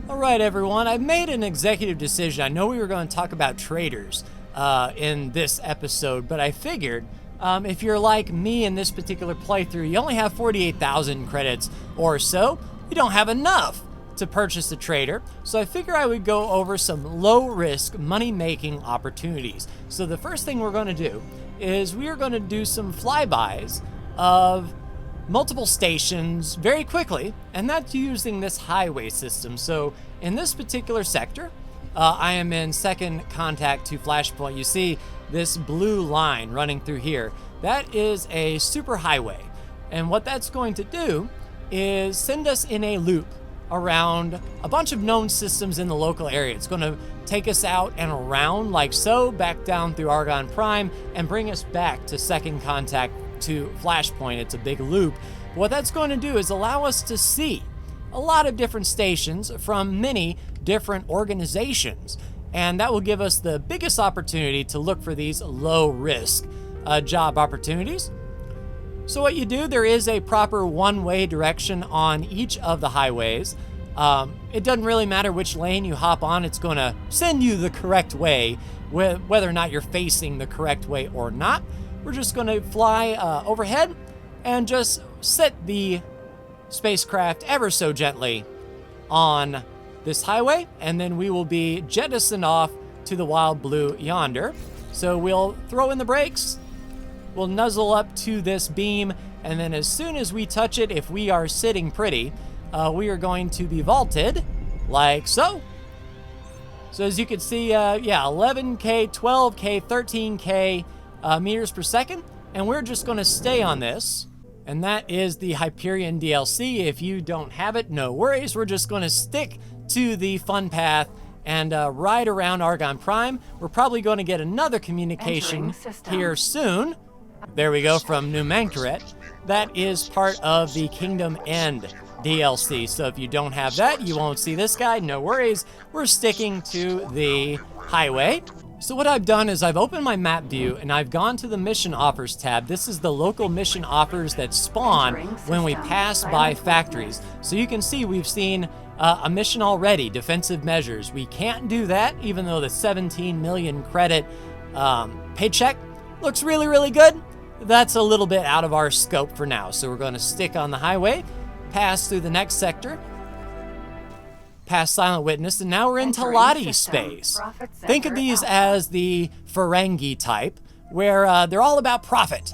Alright everyone, I've made an executive decision. I know we were going to talk about traders in this episode, but I figured if you're like me in this particular playthrough, you only have 48,000 credits or so, you don't have enough to purchase a trader. So I figure I would go over some low-risk money-making opportunities. So the first thing we're going to do is we are going to do some flybys of multiple stations very quickly, and that's using this highway system. So in this particular sector, I am in second contact to Flashpoint. You see this blue line running through here. That is a super highway, and what that's going to do is send us in a loop around a bunch of known systems in the local area. It's going to take us out and around like so, back down through Argon Prime, and bring us back to second contact to Flashpoint. It's a big loop. What that's going to do is allow us to see a lot of different stations from many different organizations, and that will give us the biggest opportunity to look for these low risk job opportunities. So what you do, there is a proper one-way direction on each of the highways. It doesn't really matter which lane you hop on, it's going to send you the correct way, whether or not you're facing the correct way or not. We're just going to fly overhead and just set the spacecraft ever so gently on this highway, and then we will be jettisoned off to the wild blue yonder. So we'll throw in the brakes, we'll nuzzle up to this beam, and then as soon as we touch it, if we are sitting pretty, we are going to be vaulted like so. So as you can see, 11K, 12K, 13K meters per second, and we're just going to stay on this, and that is the Hyperion DLC. If you don't have it, no worries. We're just going to stick to the fun path and ride around Argon Prime. We're probably going to get another communication here soon. There we go, from New Mankaret. That is part of the Kingdom End DLC. So if you don't have that, you won't see this guy. No worries. We're sticking to the highway. So what I've done is I've opened my map view and I've gone to the mission offers tab. This is the local mission offers that spawn when we pass by factories. So you can see we've seen a mission already, defensive measures. We can't do that even though the 17 million credit paycheck looks really, really good. That's a little bit out of our scope for now. So we're going to stick on the highway, pass through the next sector, past Silent Witness, and now we're in Talati space. Think of these as the Ferengi type, where they're all about profit.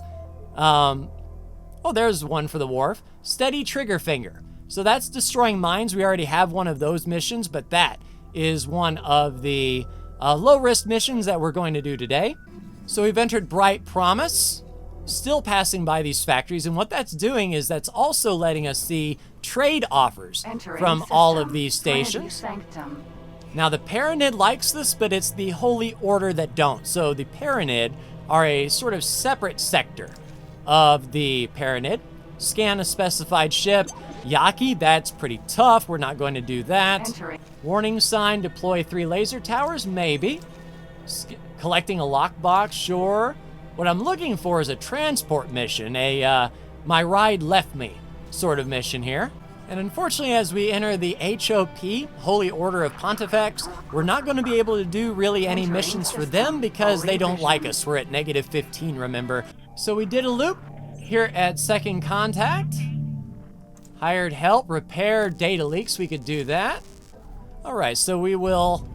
Oh, there's one for the wharf. Steady Trigger Finger. So that's destroying mines. We already have one of those missions, but that is one of the low-risk missions that we're going to do today. So we've entered Bright Promise, still passing by these factories, and what that's doing is that's also letting us see trade offers from all of these stations. Now the Paranid likes this, but it's the Holy Order that don't. So the Paranid are a sort of separate sector of the Paranid. Scan a specified ship. Yaki, that's pretty tough. We're not going to do that. Warning sign, deploy 3 laser towers, maybe. Collecting a lockbox, sure. What I'm looking for is a transport mission, a my ride left me sort of mission here. And unfortunately, as we enter the HOP, Holy Order of Pontifex, we're not going to be able to do really any missions for them because they don't like us. We're at -15, remember. So we did a loop here at second contact. Hired help, repair data leaks, we could do that. All right, so we will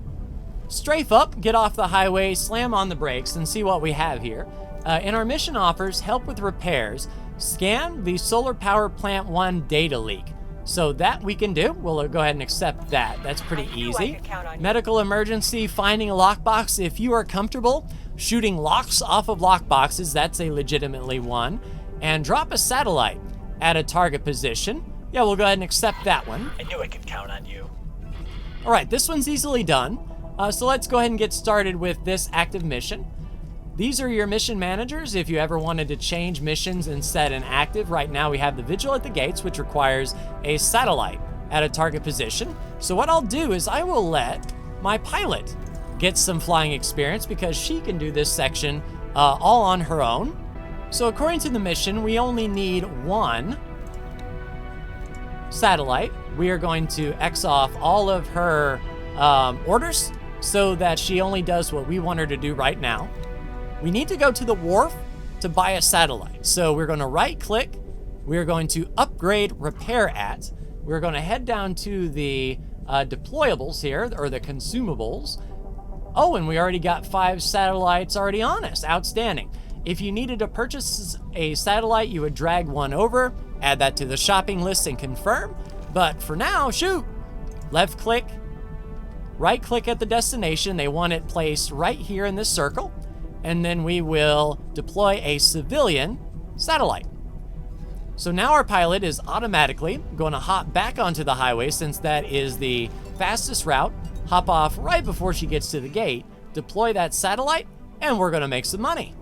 strafe up, get off the highway, slam on the brakes, and see what we have here. In our mission offers, help with repairs, scan the Solar Power Plant 1 data leak. So that we can do. We'll go ahead and accept that. That's pretty easy. Medical emergency, finding a lockbox. If you are comfortable shooting locks off of lockboxes, that's a legitimately one. And drop a satellite at a target position. Yeah, we'll go ahead and accept that one. I knew I could count on you. All right, this one's easily done. So let's go ahead and get started with this active mission. These are your mission managers if you ever wanted to change missions and set an active. Right now we have the Vigil at the Gates, which requires a satellite at a target position. So what I'll do is I will let my pilot get some flying experience because she can do this section all on her own. So according to the mission, we only need one satellite, we are going to X off all of her orders so that she only does what we want her to do right now. We need to go to the wharf to buy a satellite. So we're going to right click. We're going to upgrade repair at. We're going to head down to the deployables here, or the consumables. Oh, and we already got 5 satellites already on us. Outstanding. If you needed to purchase a satellite, you would drag one over, add that to the shopping list and confirm. But for now, shoot. Left click, right click at the destination. They want it placed right here in this circle. And then we will deploy a civilian satellite. So now our pilot is automatically going to hop back onto the highway, since that is the fastest route. Hop off right before she gets to the gate, deploy that satellite, and we're going to make some money.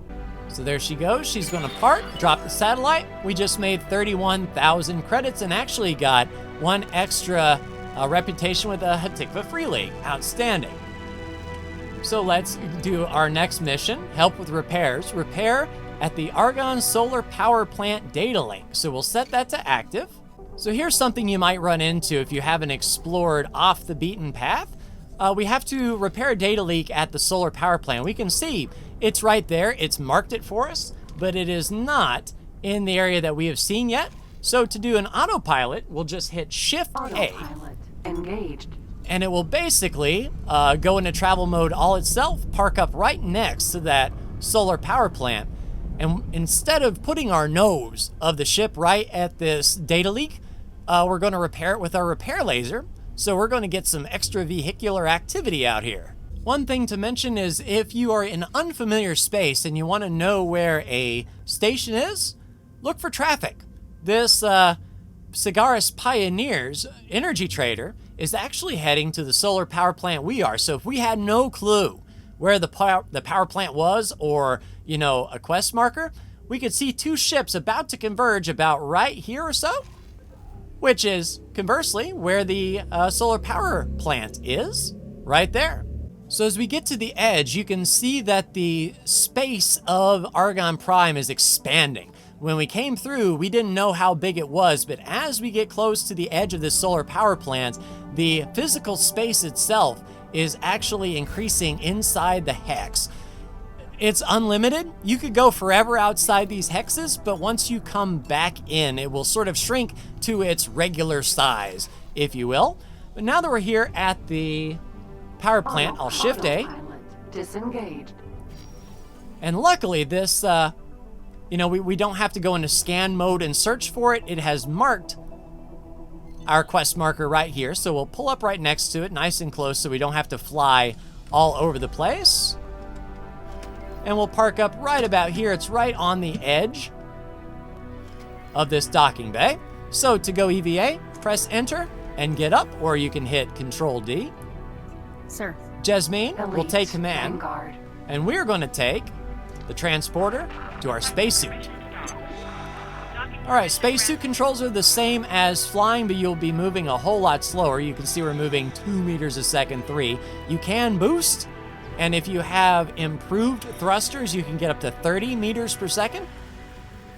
So there she goes. She's going to park, drop the satellite. We just made 31,000 credits and actually got 1 extra reputation with a Hatikva Free League. Outstanding. So let's do our next mission, help with repairs. Repair at the Argonne Solar Power Plant data link. So we'll set that to active. So here's something you might run into if you haven't explored off the beaten path. We have to repair a data leak at the solar power plant. We can see it's right there. It's marked it for us, but it is not in the area that we have seen yet. So to do an autopilot, we'll just hit Shift A. Autopilot engaged. And it will basically go into travel mode all itself, park up right next to that solar power plant. And instead of putting our nose of the ship right at this data leak, we're going to repair it with our repair laser. So we're going to get some extra vehicular activity out here. One thing to mention is if you are in unfamiliar space and you want to know where a station is, look for traffic. This Cigaris Pioneers energy trader is actually heading to the solar power plant we are. So if we had no clue where the power plant was, or, you know, a quest marker, we could see 2 ships about to converge about right here or so, which is conversely where the solar power plant is, right there. So as we get to the edge, you can see that the space of Argonne Prime is expanding. When we came through, we didn't know how big it was, but as we get close to the edge of this solar power plant, the physical space itself is actually increasing inside the hex. It's unlimited. You could go forever outside these hexes, but once you come back in, it will sort of shrink to its regular size, if you will. But now that we're here at the power plant, I'll Shift A. Disengaged. And luckily this, we don't have to go into scan mode and search for it. It has marked our quest marker right here. So we'll pull up right next to it, nice and close, so we don't have to fly all over the place. And we'll park up right about here. It's right on the edge of this docking bay. So to go EVA, press enter and get up, or you can hit Control D. Sir. Jasmine will Elite take command, Vanguard. and we're going to take the transporter to our spacesuit. All right, spacesuit controls are the same as flying, but you'll be moving a whole lot slower. You can see we're moving 2 meters a second, 3. You can boost, and if you have improved thrusters, you can get up to 30 meters per second.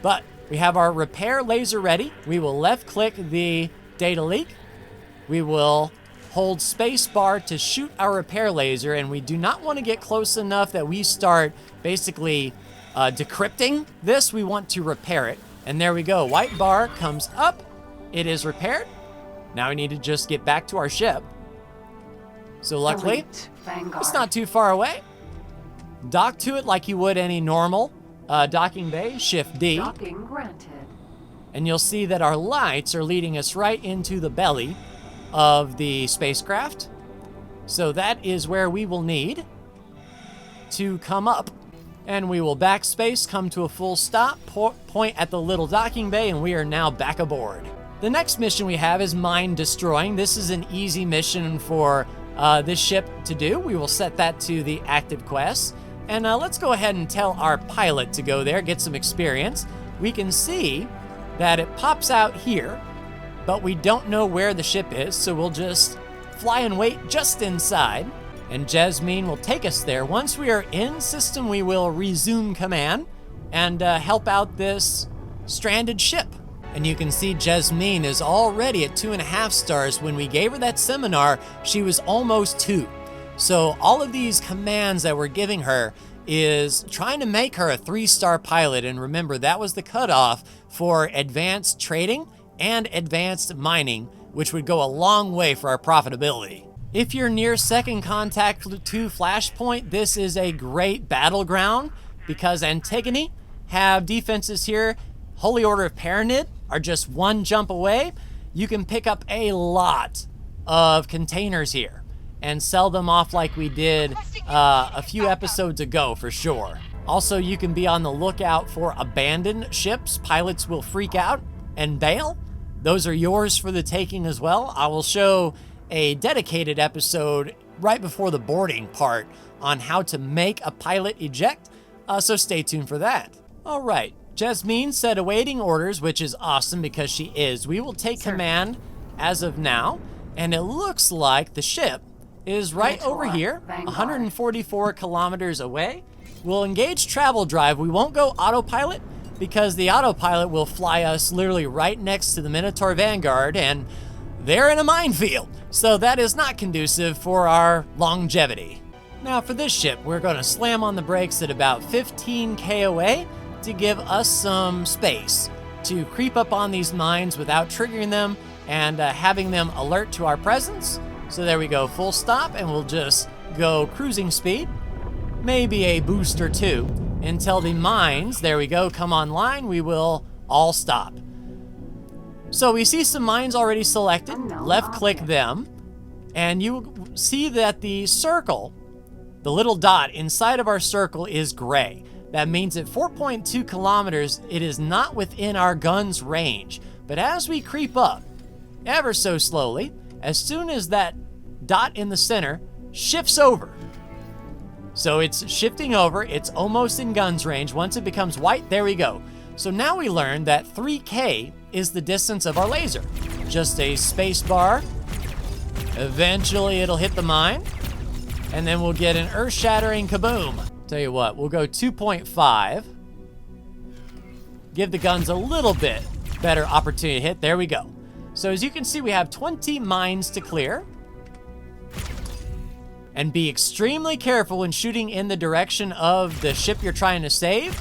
But we have our repair laser ready. We will left click the data leak. We will hold space bar to shoot our repair laser, and we do not want to get close enough that we start basically decrypting this. We want to repair it. And there we go. White bar comes up. It is repaired. Now we need to just get back to our ship. So luckily, it's not too far away. Dock to it like you would any normal docking bay. Shift D. Docking granted. And you'll see that our lights are leading us right into the belly of the spacecraft. So that is where we will need to come up. And we will backspace, come to a full stop, point at the little docking bay, and we are now back aboard. The next mission we have is mine destroying. This is an easy mission for this ship to do. We will set that to the active quest. And let's go ahead and tell our pilot to go there, get some experience. We can see that it pops out here, but we don't know where the ship is, so we'll just fly and wait just inside. And Jasmine will take us there. Once we are in system, we will resume command and help out this stranded ship. And you can see Jasmine is already at 2.5 stars. When we gave her that seminar, she was almost 2. So all of these commands that we're giving her is trying to make her a 3-star pilot. And remember, that was the cutoff for advanced trading and advanced mining, which would go a long way for our profitability. If you're near second contact to Flashpoint, this is a great battleground because Antigone have defenses here. Holy Order of Paranid are just 1 jump away. You can pick up a lot of containers here and sell them off like we did a few episodes ago for sure. Also, you can be on the lookout for abandoned ships. Pilots will freak out and bail. Those are yours for the taking as well. I will show a dedicated episode right before the boarding part on how to make a pilot eject, so stay tuned for that. All right, Jasmine said awaiting orders, which is awesome because she is. We will take command as of now, and it looks like the ship is right over here, 144 kilometers away. We'll engage travel drive. We won't go autopilot because the autopilot will fly us literally right next to the Minotaur Vanguard, and they're in a minefield, so that is not conducive for our longevity. Now for this ship, we're going to slam on the brakes at about 15k away to give us some space to creep up on these mines without triggering them and having them alert to our presence. So there we go, full stop, and we'll just go cruising speed, maybe a boost or 2, until the mines, there we go, come online. We will all stop. So we see some mines already selected. Left click them, and you see that the circle, the little dot inside of our circle, is gray. That means at 4.2 kilometers, it is not within our gun's range. But as we creep up, ever so slowly, as soon as that dot in the center shifts over, so it's shifting over, it's almost in gun's range. Once it becomes white, there we go. So now we learned that 3K is the distance of our laser. Just a space bar. Eventually it'll hit the mine, and then we'll get an earth-shattering kaboom. Tell you what, we'll go 2.5. Give the guns a little bit better opportunity to hit. There we go. So as you can see, we have 20 mines to clear. And be extremely careful when shooting in the direction of the ship you're trying to save.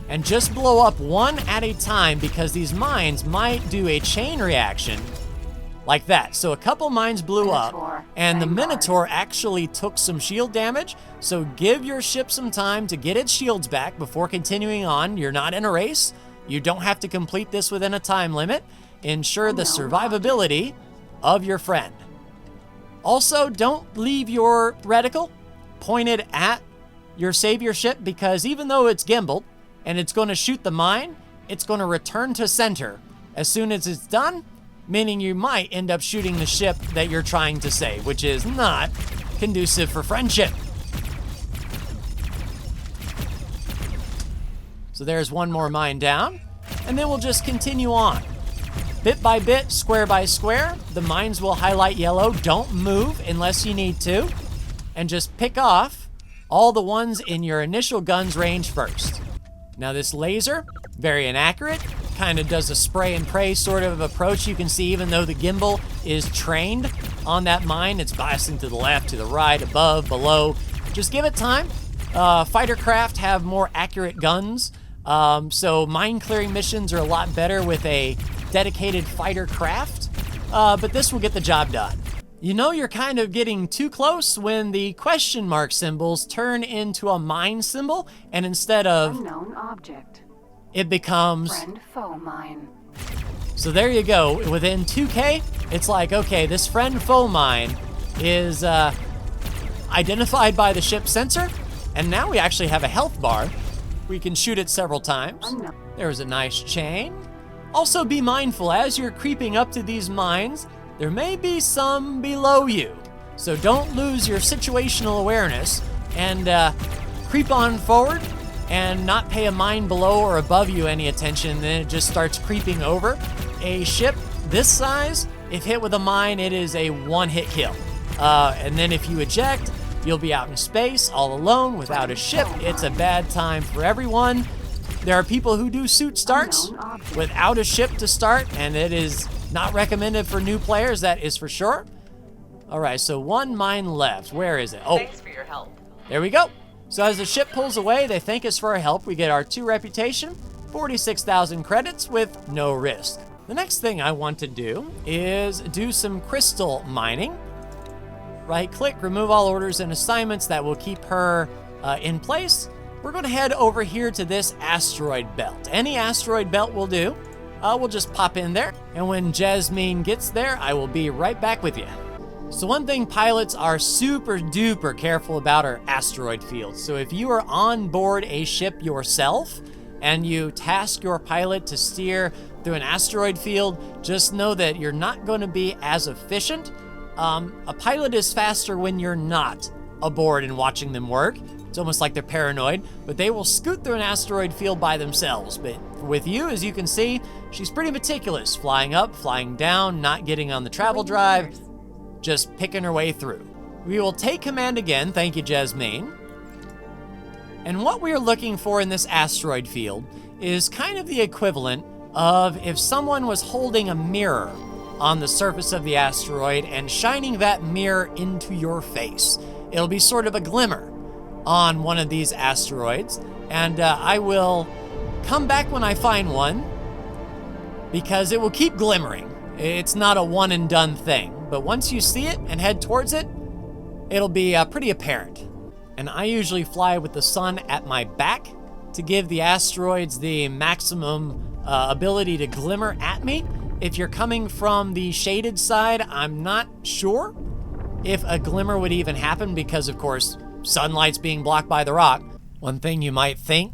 And just blow up one at a time because these mines might do a chain reaction like that. So a couple mines blew up, and the Minotaur actually took some shield damage. So give your ship some time to get its shields back before continuing on. You're not in a race. You don't have to complete this within a time limit. Ensure the survivability of your friend. Also, don't leave your reticle pointed at your savior ship, because even though it's gimbaled and it's going to shoot the mine, it's going to return to center as soon as it's done, meaning you might end up shooting the ship that you're trying to save, which is not conducive for friendship. So there's one more mine down, and then we'll just continue on. Bit by bit, square by square, the mines will highlight yellow. Don't move unless you need to, and just pick off all the ones in your initial gun's range first. Now this laser, very inaccurate, kind of does a spray and pray sort of approach. You can see even though the gimbal is trained on that mine, it's biasing to the left, to the right, above, below. Just give it time. Fighter craft have more accurate guns, so mine clearing missions are a lot better with a dedicated fighter craft, but this will get the job done. You know you're kind of getting too close when the question mark symbols turn into a mine symbol, and instead of Unknown object. it becomes Friend foe mine. So there you go. Within 2K, it's like, okay, this friend foe mine is identified by the ship sensor, and now we actually have a health bar. We can shoot it several times. There's a nice chain. Also be mindful as you're creeping up to these mines, there may be some below you. So don't lose your situational awareness and creep on forward and not pay a mine below or above you any attention. Then it just starts creeping over. A ship this size, if hit with a mine, it is a one-hit kill. And then if you eject, you'll be out in space all alone without a ship. It's a bad time for everyone. There are people who do suit starts Unknown object. without a ship to start, and it is not recommended for new players, that is for sure. All right, so one mine left. Where is it? Oh, Thanks for your help. there we go. So as the ship pulls away, they thank us for our help. We get our 2 reputation, 46,000 credits with no risk. The next thing I want to do is do some crystal mining. Right click, remove all orders and assignments. That will keep her in place. We're going to head over here to this asteroid belt. Any asteroid belt will do. We'll just pop in there. And when Jasmine gets there, I will be right back with you. So one thing pilots are super duper careful about are asteroid fields. So if you are on board a ship yourself and you task your pilot to steer through an asteroid field, just know that you're not going to be as efficient. A pilot is faster when you're not aboard and watching them work. It's almost like they're paranoid, but they will scoot through an asteroid field by themselves. But with you, as you can see, she's pretty meticulous, flying up, flying down, not getting on the travel drive, just picking her way through. We will take command again. Thank you, Jasmine. And what we are looking for in this asteroid field is kind of the equivalent of if someone was holding a mirror on the surface of the asteroid and shining that mirror into your face. It'll be sort of a glimmer on one of these asteroids, and I will come back when I find one because it will keep glimmering. It's not a one and done thing, but once you see it and head towards it, it'll be pretty apparent. And I usually fly with the sun at my back to give the asteroids the maximum ability to glimmer at me. If you're coming from the shaded side, I'm not sure if a glimmer would even happen because, of course, sunlight's being blocked by the rock. One thing you might think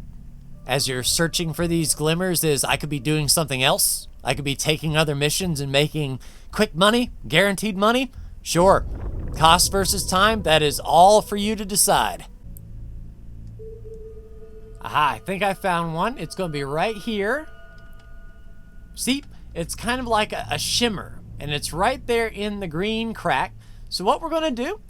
as you're searching for these glimmers is I could be doing something else. I could be taking other missions and making quick money, guaranteed money. Sure, cost versus time, that is all for you to decide. Aha, I think I found one. It's going to be right here. See, it's kind of like a shimmer, and it's right there in the green crack. So what we're going to do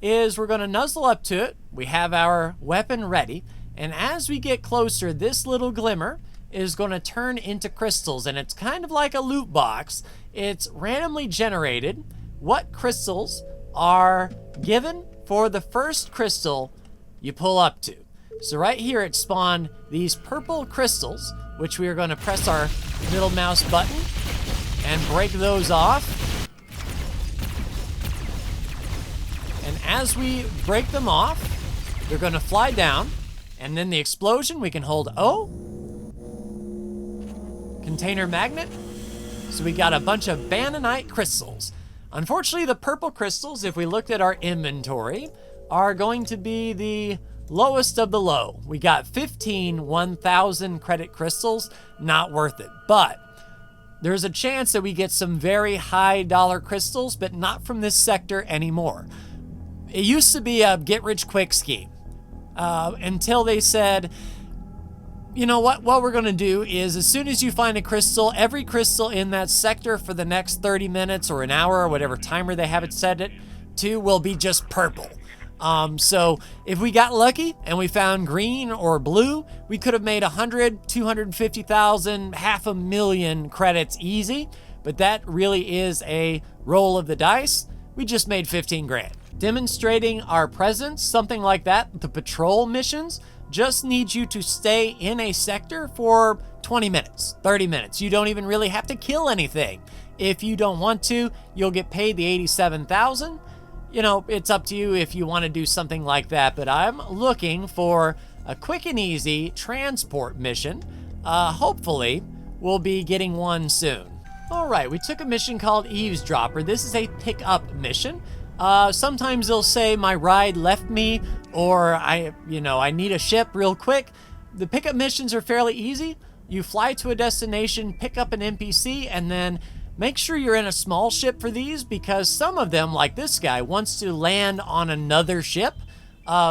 is we're going to nuzzle up to it. We have our weapon ready, and as we get closer, this little glimmer is going to turn into crystals, and it's kind of like a loot box. It's randomly generated. What crystals are given for the first crystal you pull up to? So right here it spawned these purple crystals, which we are going to press our middle mouse button and break those off. And as we break them off, they're going to fly down, and then the explosion, we can hold O. Container magnet. So we got a bunch of Bananite crystals. Unfortunately, the purple crystals, if we looked at our inventory, are going to be the lowest of the low. We got 15 1,000 credit crystals, not worth it. But there's a chance that we get some very high dollar crystals, but not from this sector anymore. It used to be a get-rich-quick scheme until they said, you know what we're going to do is as soon as you find a crystal, every crystal in that sector for the next 30 minutes or an hour or whatever timer they have it set it to will be just purple. So if we got lucky and we found green or blue, we could have made 100, 250,000, 500,000 credits easy, but that really is a roll of the dice. We just made 15 grand. Demonstrating our presence, something like that, the patrol missions, just need you to stay in a sector for 20 minutes, 30 minutes. You don't even really have to kill anything. If you don't want to, you'll get paid the 87,000. You know, it's up to you if you want to do something like that, but I'm looking for a quick and easy transport mission. Hopefully, we'll be getting one soon. All right, we took a mission called Eavesdropper. This is a pickup mission. Sometimes they'll say my ride left me, or I need a ship real quick. The pickup missions are fairly easy. You fly to a destination, pick up an NPC, and then make sure you're in a small ship for these because some of them, like this guy, wants to land on another ship.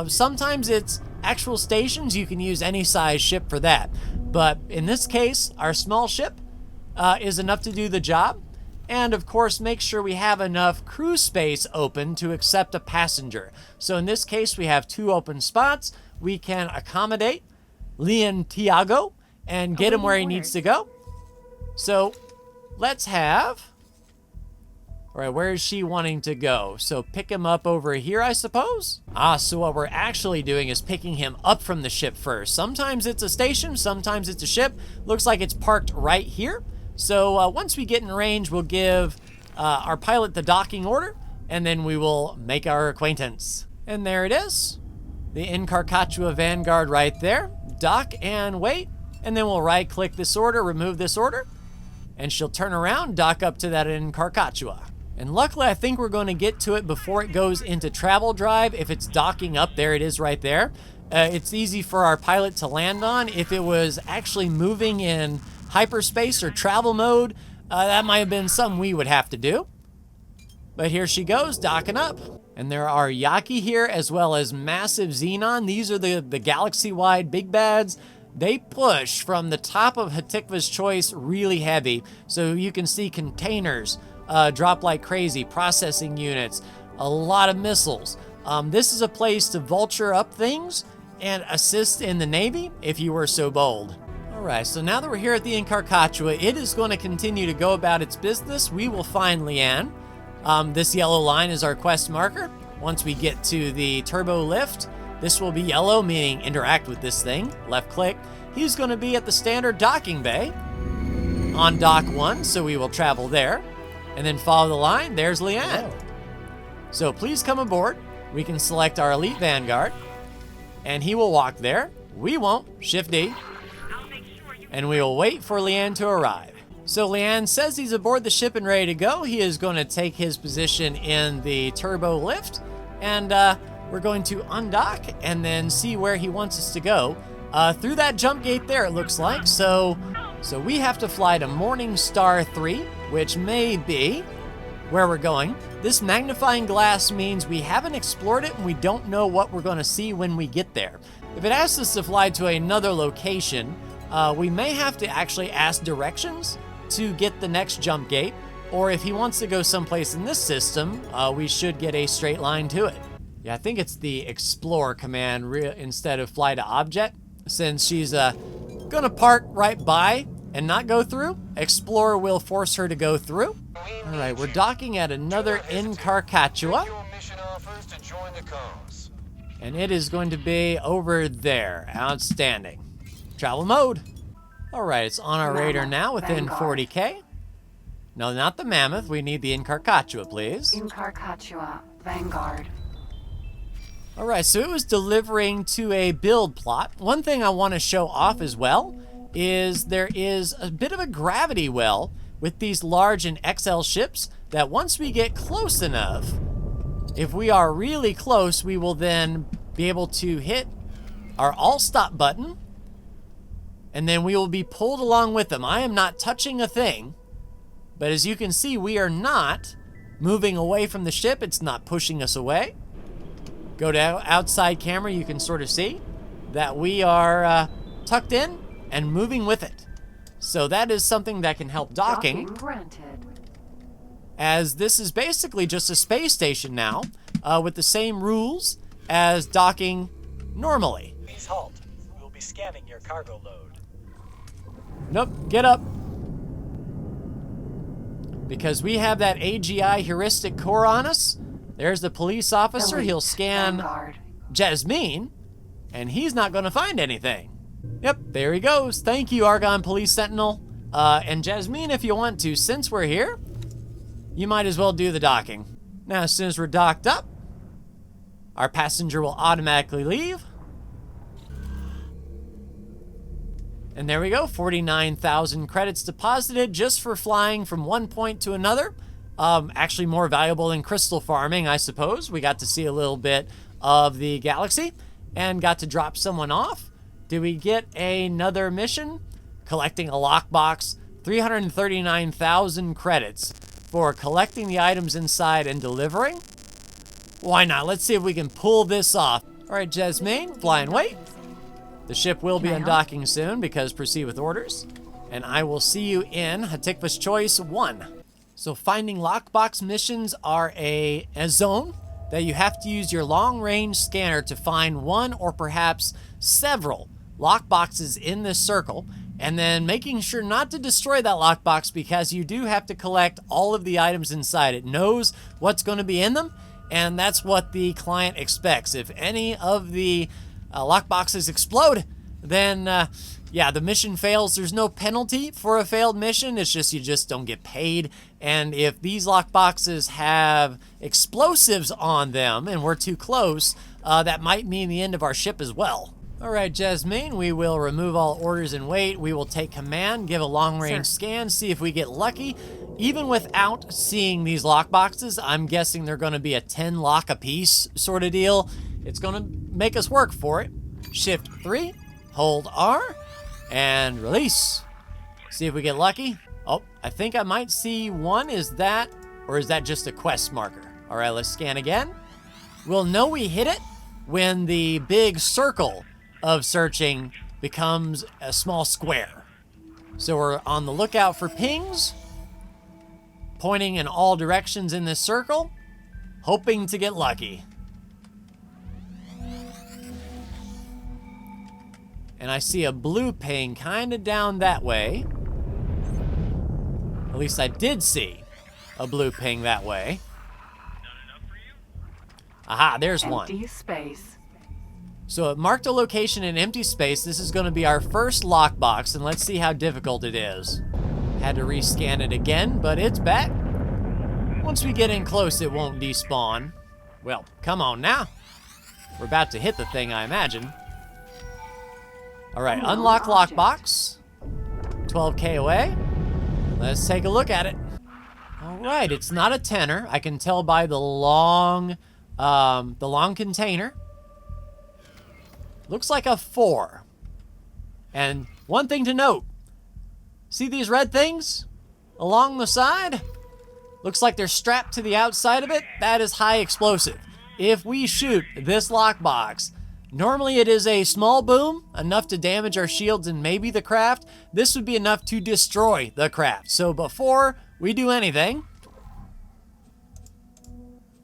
Sometimes it's actual stations. You can use any size ship for that. But in this case, our small ship is enough to do the job. And of course, make sure we have enough crew space open to accept a passenger. So in this case, we have 2 open spots. We can accommodate Leontiago and get him where he needs to go. So let's have... All right, where is she wanting to go? So pick him up over here, I suppose? So what we're actually doing is picking him up from the ship first. Sometimes it's a station, sometimes it's a ship. Looks like it's parked right here. So once we get in range, we'll give our pilot the docking order, and then we will make our acquaintance. And there it is. The Encore Vanguard right there. Dock and wait, and then we'll right-click this order, remove this order, and she'll turn around, dock up to that Encore. And luckily, I think we're going to get to it before it goes into travel drive. If it's docking up, there it is right there. It's easy for our pilot to land on. If it was actually moving in hyperspace or travel mode, that might have been something we would have to do. But here she goes, docking up. And there are Yaki here, as well as massive Xenon. These are the galaxy-wide big bads. They push from the top of Hatikva's Choice really heavy. So you can see containers drop like crazy, processing units, a lot of missiles. This is a place to vulture up things and assist in the Navy if you were so bold. All right, so now that we're here at the Encore, it is going to continue to go about its business. We will find Leanne. This yellow line is our quest marker. Once we get to the turbo lift, this will be yellow, meaning interact with this thing. Left click. He's going to be at the standard docking bay on dock 1, so we will travel there. And then follow the line. There's Leanne. Oh. So please come aboard. We can select our Elite Vanguard, and he will walk there. We won't. Shift D. And we will wait for Leanne to arrive. So Leanne says he's aboard the ship and ready to go. He is going to take his position in the turbo lift, and we're going to undock and then see where he wants us to go. Through that jump gate there, it looks like. So we have to fly to Morning Star 3, which may be where we're going. This magnifying glass means we haven't explored it and we don't know what we're going to see when we get there. If it asks us to fly to another location, we may have to actually ask directions to get the next jump gate, or if he wants to go someplace in this system, we should get a straight line to it. Yeah, I think it's the Explore command instead of Fly to Object, since she's gonna park right by and not go through. Explore will force her to go through. All right, we're docking at another Encore, and it is going to be over there. Outstanding. Travel mode. All right, it's on our radar now within 40K. No, not the Mammoth. We need the Encore, please. Encore Vanguard. All right, so it was delivering to a build plot. One thing I want to show off as well is there is a bit of a gravity well with these large and XL ships that once we get close enough, if we are really close, we will then be able to hit our all stop button, and then we will be pulled along with them. I am not touching a thing, but as you can see, we are not moving away from the ship. It's not pushing us away. Go to outside camera, you can sort of see that we are tucked in and moving with it. So that is something that can help docking. Granted. As this is basically just a space station now, with the same rules as docking normally. Please halt. We will be scanning your cargo load. Nope, get up. Because we have that AGI heuristic core on us. There's the police officer. Elite He'll scan Vanguard. Jasmine, and he's not going to find anything. Yep, there he goes. Thank you, Argonne Police Sentinel. And Jasmine, if you want to, since we're here, you might as well do the docking. Now, as soon as we're docked up, our passenger will automatically leave. And there we go, 49,000 credits deposited just for flying from one point to another. Actually more valuable than crystal farming, I suppose. We got to see a little bit of the galaxy and got to drop someone off. Did we get another mission? Collecting a lockbox, 339,000 credits for collecting the items inside and delivering. Why not? Let's see if we can pull this off. All right, Jasmine, fly and wait. The ship will be undocking soon because proceed with orders. And I will see you in Hatikva's Choice 1. So finding lockbox missions are a zone that you have to use your long-range scanner to find one or perhaps several lockboxes in this circle. and then making sure not to destroy that lockbox because you do have to collect all of the items inside. It knows what's going to be in them, and that's what the client expects. If any of the lockboxes explode, then yeah, the mission fails. There's no penalty for a failed mission. It's just you just don't get paid. And if these lockboxes have explosives on them and we're too close, that might mean the end of our ship as well. All right, Jasmine, we will remove all orders and wait. We will take command, give a long-range scan, see if we get lucky. Even without seeing these lockboxes, I'm guessing they're going to be a 10 lock apiece sort of deal. It's going to make us work for it. Shift 3, hold R, and release. See if we get lucky. Oh, I think I might see one. Is that, or is that just a quest marker? All right, let's scan again. We'll know we hit it when the big circle of searching becomes a small square. So we're on the lookout for pings, pointing in all directions in this circle, hoping to get lucky. And I see a blue ping kind of down that way. At least I did see a blue ping that way. Aha, there's one. Empty space. So it marked a location in empty space. This is going to be our first lockbox, and let's see how difficult it is. Had to rescan it again, but it's back. Once we get in close, it won't despawn. Well, come on now. We're about to hit the thing, I imagine. All right, unlock lockbox. 12K away. Let's take a look at it. All right, it's not a tenner. I can tell by the long container. Looks like a 4. And one thing to note, see these red things along the side? Looks like they're strapped to the outside of it. That is high explosive. If we shoot this lockbox, normally it is a small boom, enough to damage our shields and maybe the craft. This would be enough to destroy the craft. So before we do anything,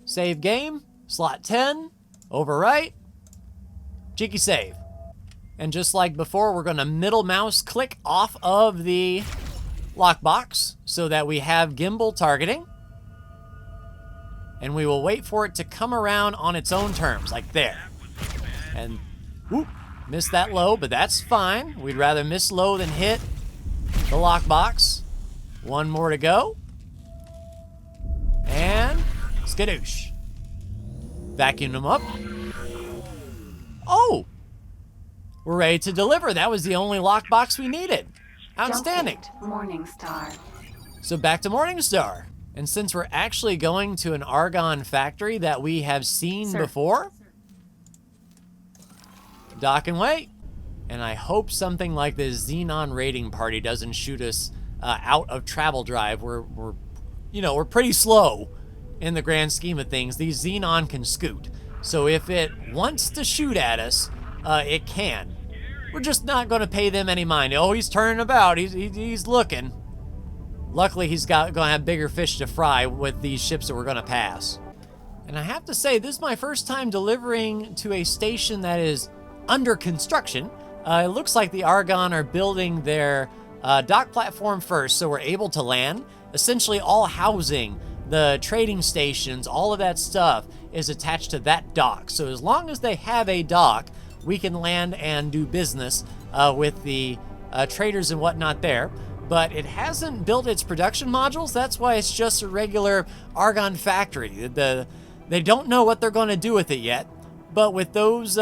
save game, slot 10, overwrite, cheeky save. And just like before, we're gonna middle mouse click off of the lockbox so that we have gimbal targeting. And we will wait for it to come around on its own terms, like there. And whoop, missed that low, but that's fine. We'd rather miss low than hit the lockbox. One more to go. And skadoosh. Vacuum them up. Oh! We're ready to deliver. That was the only lockbox we needed. Outstanding. Morningstar. So back to Morningstar. And since we're actually going to an argon factory that we have seen before, dock and wait. And I hope something like this Xenon raiding party doesn't shoot us out of travel drive. We're pretty slow in the grand scheme of things. These Xenon can scoot. So if it wants to shoot at us, it can. We're just not going to pay them any mind. Oh, he's turning about. He's looking. Luckily, he's going to have bigger fish to fry with these ships that we're going to pass. And I have to say, this is my first time delivering to a station that is under construction. It looks like the Argon are building their dock platform first, so we're able to land. Essentially, all housing, the trading stations, all of that stuff is attached to that dock. So as long as they have a dock, we can land and do business with the traders and whatnot there. But it hasn't built its production modules. That's why it's just a regular Argon factory. They don't know what they're going to do with it yet. But with those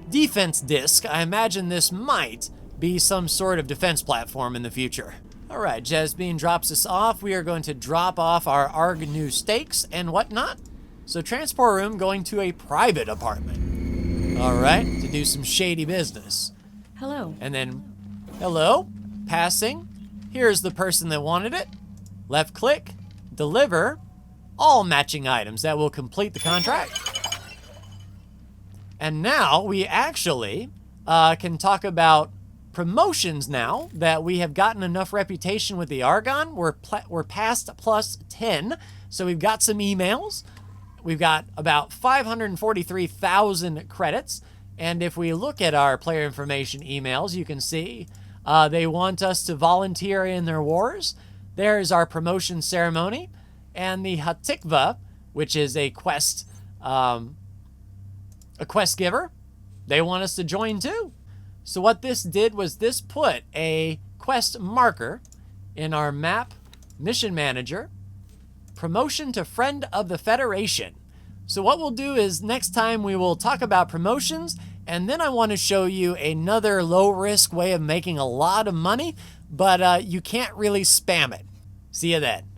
defense discs, I imagine this might be some sort of defense platform in the future. All right, Jasmine drops us off. We are going to drop off our ARG new stakes and whatnot. So transport room going to a private apartment. All right, to do some shady business. Hello. And then, hello, passing. Here's the person that wanted it. Left click, deliver all matching items. That will complete the contract. And now we actually can talk about promotions now that we have gotten enough reputation with the Argon. We're past plus 10, so we've got some emails. We've got about 543,000 credits. And if we look at our player information emails, you can see They want us to volunteer in their wars. There's our promotion ceremony. And the Hatikva, which is a quest giver, they want us to join too. So what this did was this put a quest marker in our map mission manager, promotion to friend of the Federation. So what we'll do is next time we will talk about promotions, and then I want to show you another low risk way of making a lot of money, but you can't really spam it. See you then.